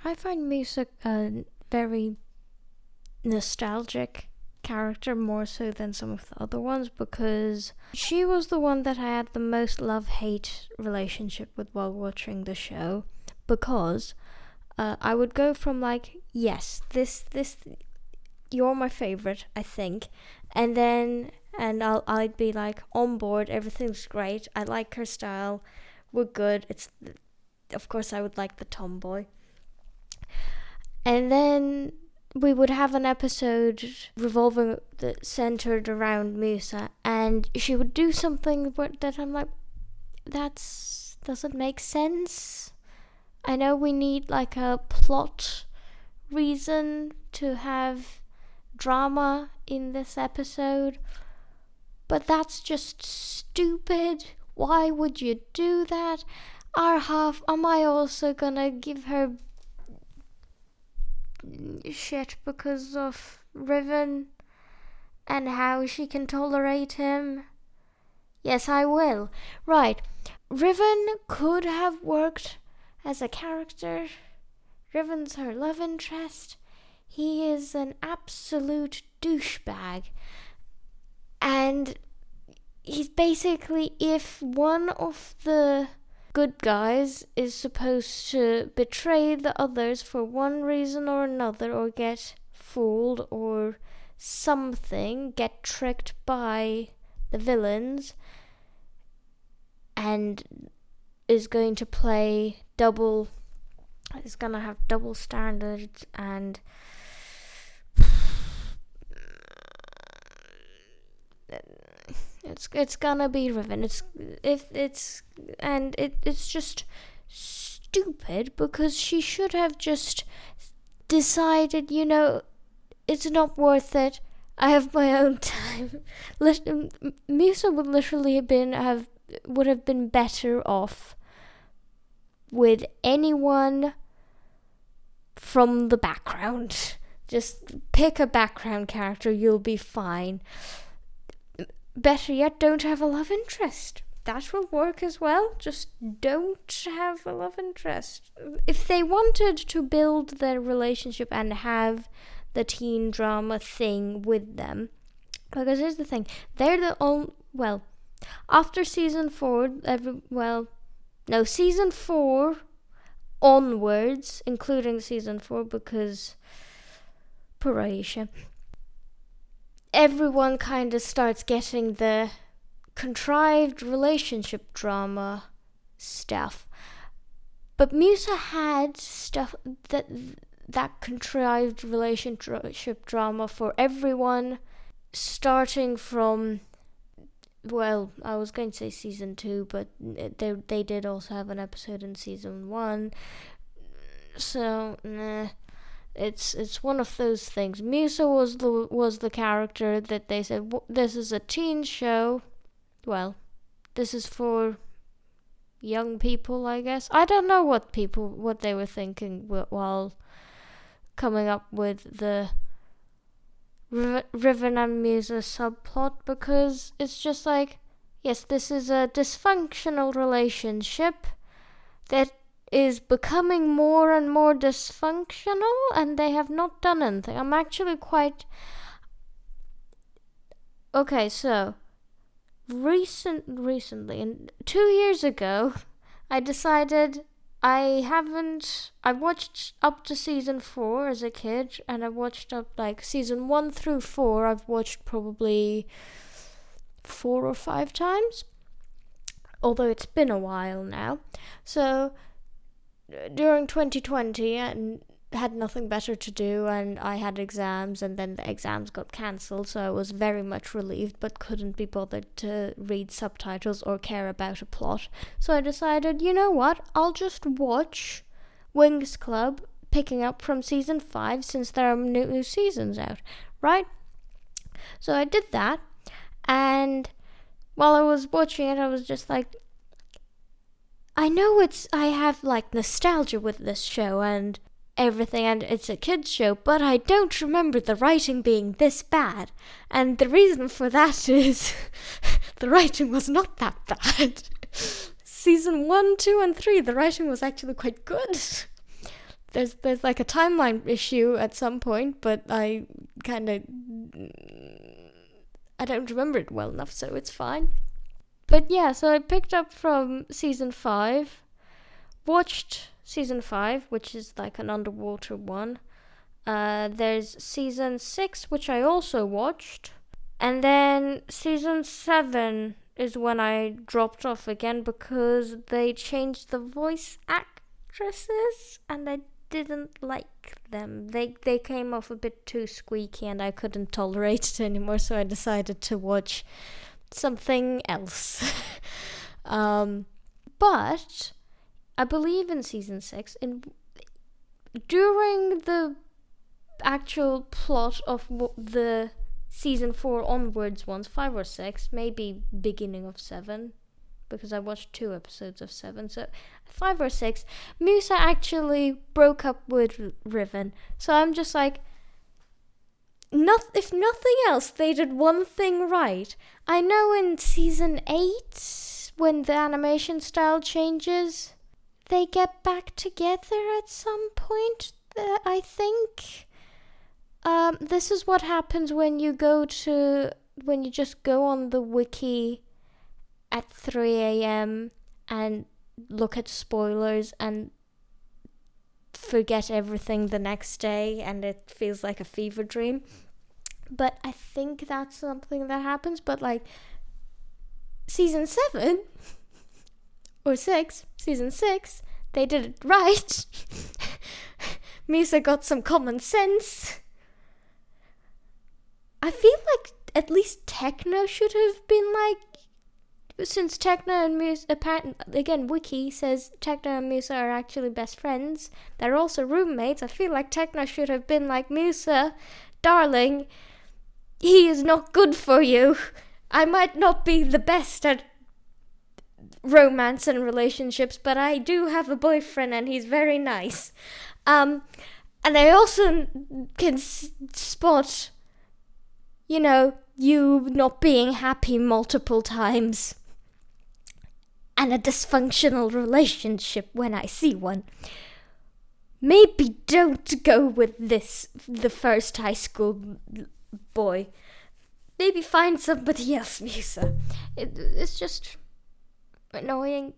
I find Musa a very nostalgic character, more so than some of the other ones, because she was the one that I had the most love-hate relationship with while watching the show, because I would go from like, yes, this you're my favorite, I think, and I'd be like on board, everything's great, I like her style, we're good. Of course I would like the tomboy. And then we would have an episode centered around Musa, and she would do something that I'm like, doesn't make sense. I know we need like a plot reason to have drama in this episode, but that's just stupid. Why would you do that? Am I also gonna give her shit because of Riven and how she can tolerate him? Yes, I will. Right. Riven could have worked as a character. Riven's her love interest. He is an absolute douchebag. And he's basically, if one of the good guys is supposed to betray the others for one reason or another, or get fooled or something, get tricked by the villains, and is going to play double, is going to have double standards, and it's gonna be Riven. It's just stupid, because she should have just decided, it's not worth it. I have my own time. Musa would literally would have been better off with anyone from the background. Just pick a background character, you'll be fine. Better yet, don't have a love interest. That will work as well. Just don't have a love interest. If they wanted to build their relationship and have the teen drama thing with them, because here's the thing, they're the only, after season 4, season 4 onwards, including season 4, because poor Aisha, everyone kind of starts getting the contrived relationship drama stuff. But Musa had stuff that contrived relationship drama for everyone, starting from, I was going to say season 2, but they did also have an episode in season 1. So, It's one of those things. Musa was the character that they said, this is a teen show. This is for young people, I guess. I don't know what they were thinking while coming up with the Riven and Musa subplot, because it's just like, yes, this is a dysfunctional relationship that is becoming more and more dysfunctional, and they have not done anything. I'm actually quite... Okay, so recently, and 2 years ago, I decided I watched up to season 4 as a kid, and I watched up season 1 through 4. I've watched probably 4 or 5 times, although it's been a while now. So during 2020, and had nothing better to do, and I had exams, and then the exams got cancelled, so I was very much relieved, but couldn't be bothered to read subtitles or care about a plot. So I decided, you know what, I'll just watch Winx Club, picking up from season 5, since there are new seasons out, right? So I did that, and while I was watching it, I was just like, I know I have nostalgia with this show and everything, and it's a kid's show, but I don't remember the writing being this bad. And the reason for that is the writing was not that bad. Season 1, 2, and 3, the writing was actually quite good. there's like a timeline issue at some point, but I don't remember it well enough, so it's fine. But yeah, so I picked up from season 5, watched season 5, which is like an underwater one. There's season 6, which I also watched. And then season 7 is when I dropped off again because they changed the voice actresses and I didn't like them. They came off a bit too squeaky and I couldn't tolerate it anymore, so I decided to watch something else. But I believe in season 6, during the actual plot of the season 4 onwards ones, 5 or 6, maybe beginning of 7, because I watched 2 episodes of 7, so 5 or 6, Musa actually broke up with Riven. So I'm just like, if nothing else, they did one thing right. I know in season 8, when the animation style changes, they get back together at some point, I think. This is what happens when you just go on the wiki at 3 a.m. and look at spoilers and forget everything the next day, and it feels like a fever dream. But I think that's something that happens. But like season 7 or 6, season 6, they did it right. Musa got some common sense. I feel like at least Techno should have been like, since Techno and Musa, apparently, again, Wiki says Techno and Musa are actually best friends. They're also roommates. I feel like Techno should have been like, Musa, darling, he is not good for you. I might not be the best at romance and relationships, but I do have a boyfriend and he's very nice. And I also can spot, you not being happy multiple times. And a dysfunctional relationship when I see one. Maybe don't go with the first high school boy. Maybe find somebody else, Musa. It's just annoying.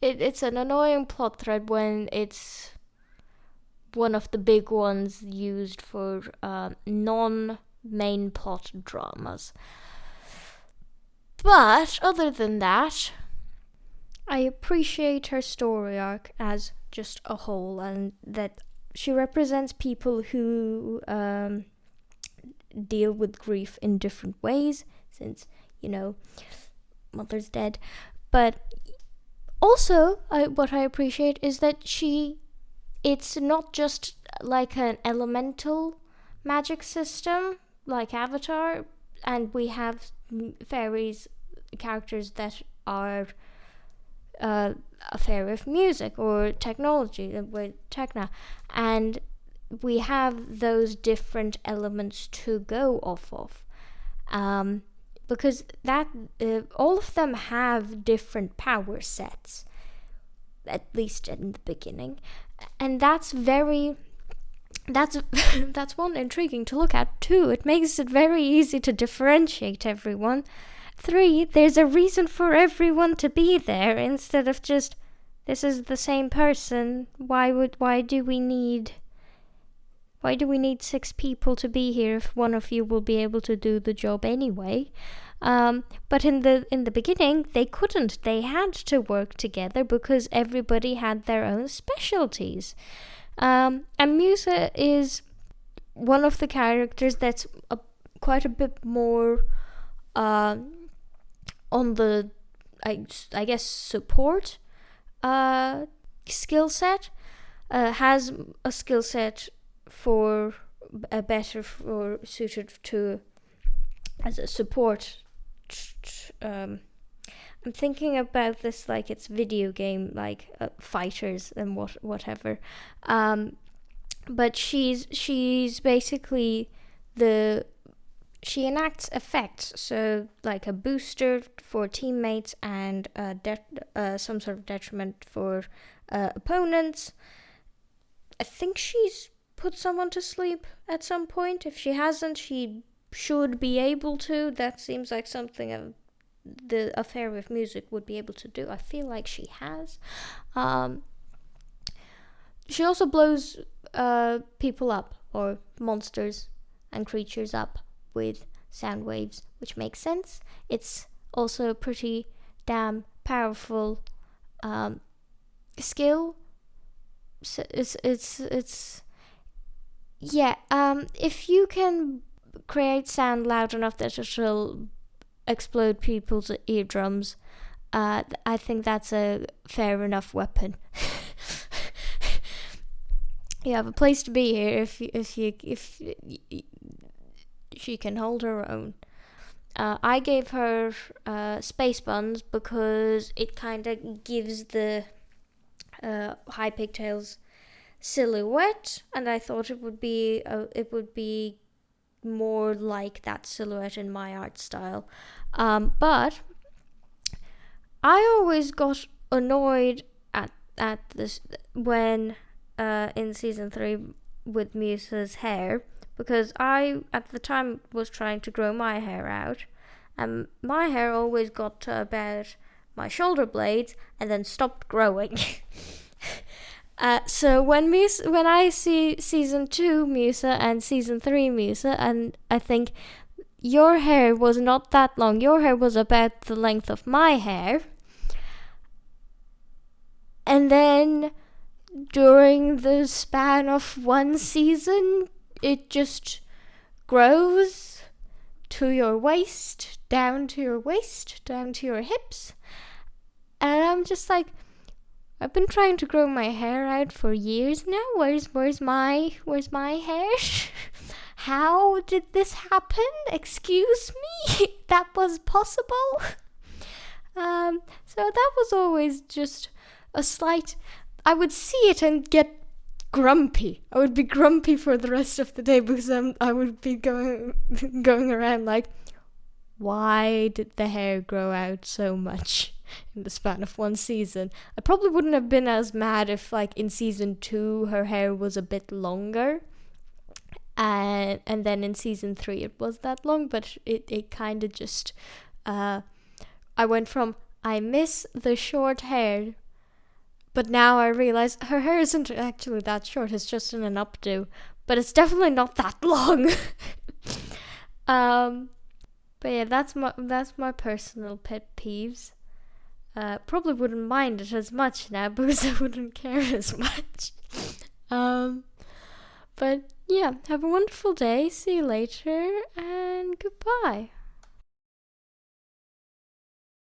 It's an annoying plot thread when it's one of the big ones used for non-main plot dramas. But other than that, I appreciate her story arc as just a whole, and that she represents people who deal with grief in different ways, since, mother's dead. But also, what I appreciate is that it's not just like an elemental magic system like Avatar, and we have fairies, characters that are a fairy of music or technology with Techna, and we have those different elements to go off of, because that all of them have different power sets, at least in the beginning, and that's one intriguing to look at too. It makes it very easy to differentiate everyone. 3, there's a reason for everyone to be there instead of just, this is the same person. Why do we need 6 people to be here if one of you will be able to do the job anyway? But in the beginning, they couldn't. They had to work together because everybody had their own specialties. And Musa is one of the characters that's quite a bit more on the, I guess, support skill set. Has a skill set for a better for suited to as a support. I'm thinking about this like it's video game, like fighters and whatever. But she's basically she enacts effects, so like a booster for teammates and some sort of detriment for opponents. I think she's put someone to sleep at some point. If she hasn't, she should be able to. That seems like something the affair with music would be able to do. I feel like she has. She also blows people up, or monsters and creatures up, with sound waves, which makes sense. It's also a pretty damn powerful skill. So it's yeah. If you can create sound loud enough that it will explode people's eardrums, I think that's a fair enough weapon. You have a place to be here if she can hold her own. I gave her space buns because it kind of gives the high pigtails silhouette, and I thought it would be more like that silhouette in my art style. But I always got annoyed at this when in season 3 with Musa's hair, because I at the time was trying to grow my hair out, and my hair always got to about my shoulder blades and then stopped growing. So when I see season 2 Musa and season 3 Musa, and I think your hair was not that long, your hair was about the length of my hair, and then during the span of one season, it just grows to your waist, down to your waist, down to your hips. And I'm just like, I've been trying to grow my hair out for years now. Where's my hair? How did this happen? Excuse me? That was possible? So that was always just a slight... I would see it and get grumpy. I would be grumpy for the rest of the day because I would be going around like, why did the hair grow out so much in the span of one season? I probably wouldn't have been as mad if, like, in season 2 her hair was a bit longer, and then in season 3 it was that long, but it kind of just I went from I miss the short hair, but now I realize her hair isn't actually that short. It's just in an updo, but it's definitely not that long. But yeah, that's my personal pet peeves. Probably wouldn't mind it as much now because I wouldn't care as much. But yeah, have a wonderful day. See you later, and goodbye.